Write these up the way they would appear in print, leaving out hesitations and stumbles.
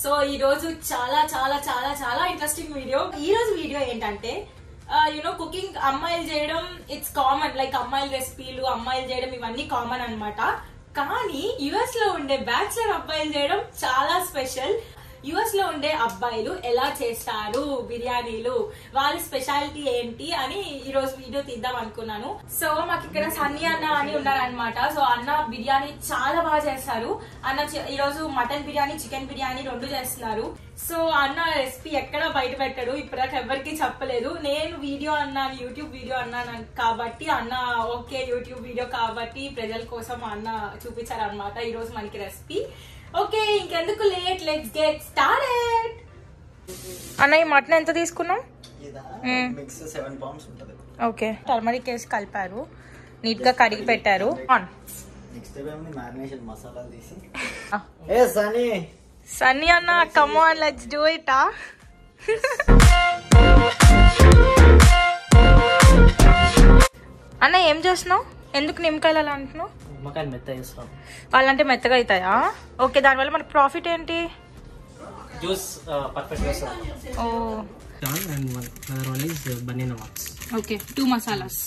So ఈ రోజు చాలా చాలా చాలా చాలా ఇంట్రెస్టింగ్ వీడియో. ఈ రోజు వీడియో ఏంటంటే కుకింగ్ అమ్మాయిలు చేయడం ఇట్స్ కామన్, లైక్ అమ్మాయిల రెసిపీలు అమ్మాయిలు చేయడం ఇవన్నీ కామన్ అన్నమాట. కానీ యుఎస్ లో ఉండే బ్యాచిలర్ అబ్బాయిలు చేయడం చాలా స్పెషల్. యుఎస్ లో ఉండే అబ్బాయిలు ఎలా చేస్తారు బిర్యానీలు, వాళ్ళ స్పెషాలిటీ ఏంటి అని ఈ రోజు వీడియో తీద్దాం అనుకున్నాను. సో మాకు ఇక్కడ సన్నీ అన్న అని ఉన్నారనమాట. సో అన్న బిర్యానీ చాలా బాగా చేస్తారు. అన్న ఈ రోజు మటన్ బిర్యానీ, చికెన్ బిర్యానీ రెండు చేస్తున్నారు. సో అన్న రెసిపీ ఎక్కడ బయట పెట్టాడు, ఇప్పటిదాకా ఎవరికి చెప్పలేదు. నేను వీడియో అన్నాను, యూట్యూబ్ వీడియో అన్నాను కాబట్టి అన్న ఓకే యూట్యూబ్ వీడియో కాబట్టి ప్రజల కోసం అన్న చూపించారు అనమాట ఈ రోజు మనకి రెసిపీ. ఓకే ఇంకెందుకు లేట్, లెట్స్ గెట్ స్టార్టెడ్. అన్న ఈ మటన్ ఎంత తీసుకున్నాం? మిక్స్ 7 pounds ఉంటది. ఓకే టర్మరిక్ వేసి కలిపారు, నీట్ గా కడిగి పెట్టారు. నెక్స్ట్ ఏమో మ్యారినేషన్ మసాలా తీసి ఏ సన్నీ అన్న come on let's do it. అన్న ఏం చేస్తున్నావు? ఎందుకు నిమ్మకాయలు అలా అంటున్నావు? నిమ్మకాయలు మెత్తగా చేస్తాం. వాళ్ళంటే మెత్తగా అవుతాయా? ఓకే దానివల్ల మనకి ప్రాఫిట్ ఏంటి? జ్యూస్ పర్ఫెక్ట్ వస్తుంది. ఓ and another one is banana wax. Okay 2 masalas.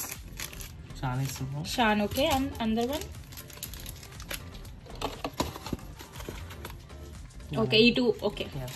Shan okay, and another one? Okay, E2 okay. Yeah.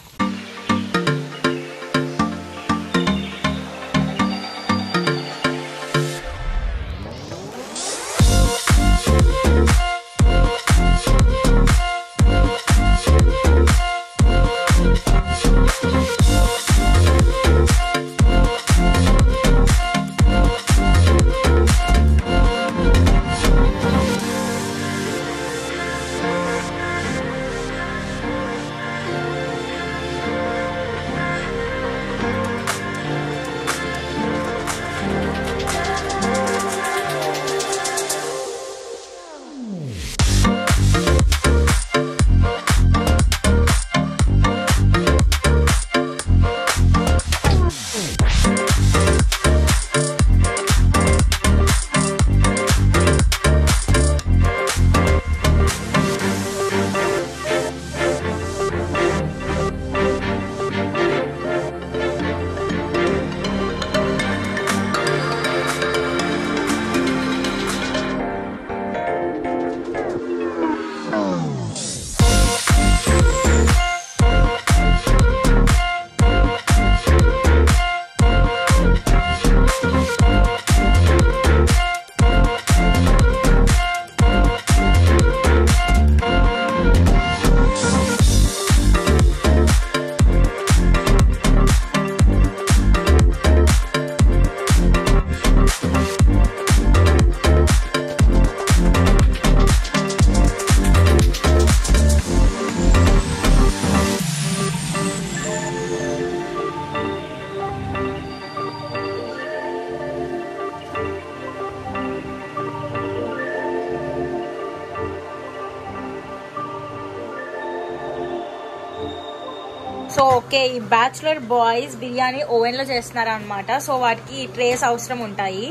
So okay ఈ బ్యాచులర్ బాయ్స్ బిర్యానీ ఓవెన్ లో చేస్తున్నారు అనమాట. సో వాటికి ట్రేస్ అవసరం ఉంటాయి.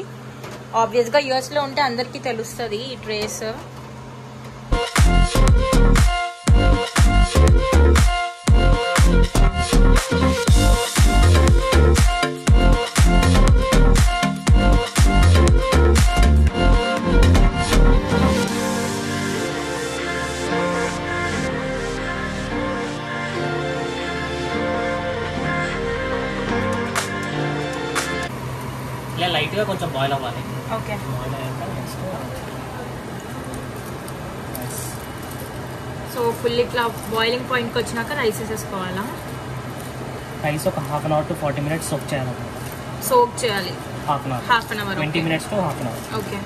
ఆబ్వియస్ గా యుఎస్ లో ఉంటే అందరికి తెలుస్తుంది ఈ ట్రేస్. లైట్ గా కొంచెం బాయిల్ అవ్వాలి. ఓకే సో ఫుల్ ఇట్లా బాయిలింగ్ పాయింట్కి వచ్చినాక రైస్ వేసేసుకోవాలా? రైస్ ఒక 1/2 hour to 40 minutes సోక్ చేయాలి. సోక్ చేయాలి half an hour 20 minutes to half an hour. Okay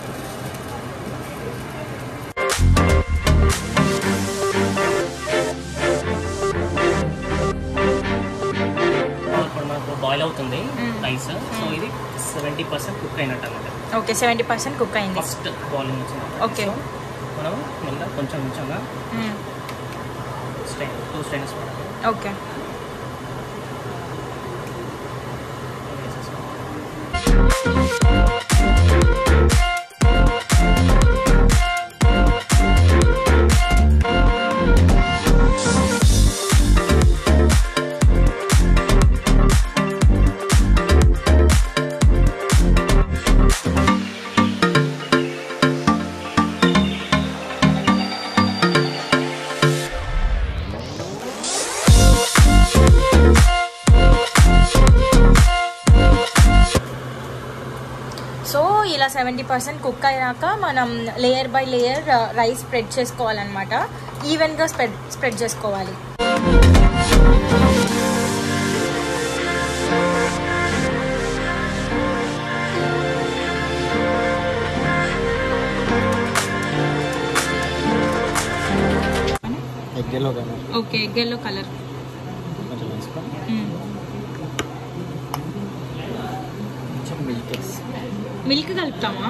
ఇప్పుడు మనకు బాయిల్ అవుతుంది రైస్. సో ఇది 70% కుక్ అయినట్టు అన్నమాట. ఓకే 70% కుక్ అయింది. ఫస్ట్ బాయిలింగ్ వచ్చింది. ఓకే మనం మళ్ళీ కొంచెం కొంచెంగా స్ట్రైన్ 2 strainers పడాలి. ఓకే 70% కుక్ అయ్యాక మనం layer by layer rice spread చేసుకోవాలన్నమాట. ఈవెన్గా స్ప్రెడ్ చేసుకోవాలి. ఓకే, ఎల్లో కలర్ మిల్క్ కలుపుతామా?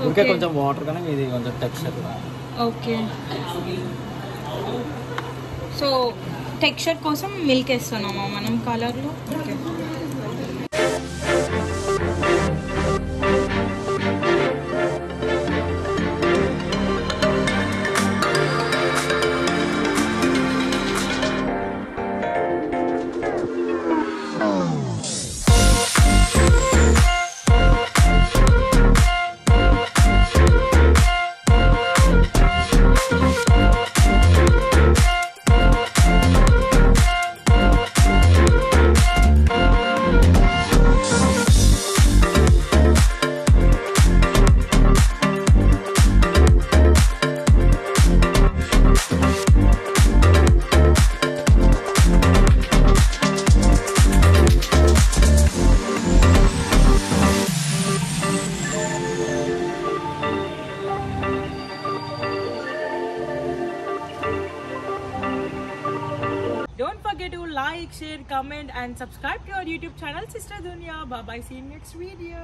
ఓకే, కొంచెం వాటర్ కానీ ఇది కొంచెం టెక్స్చర్. ఓకే, సో టెక్స్చర్ కోసం మిల్క్ వేస్తున్నామా మనం కలర్లో? Okay. Don't forget to like, share, comment and subscribe to our YouTube channel Sister Dhuniya. Bye bye, see you in next video.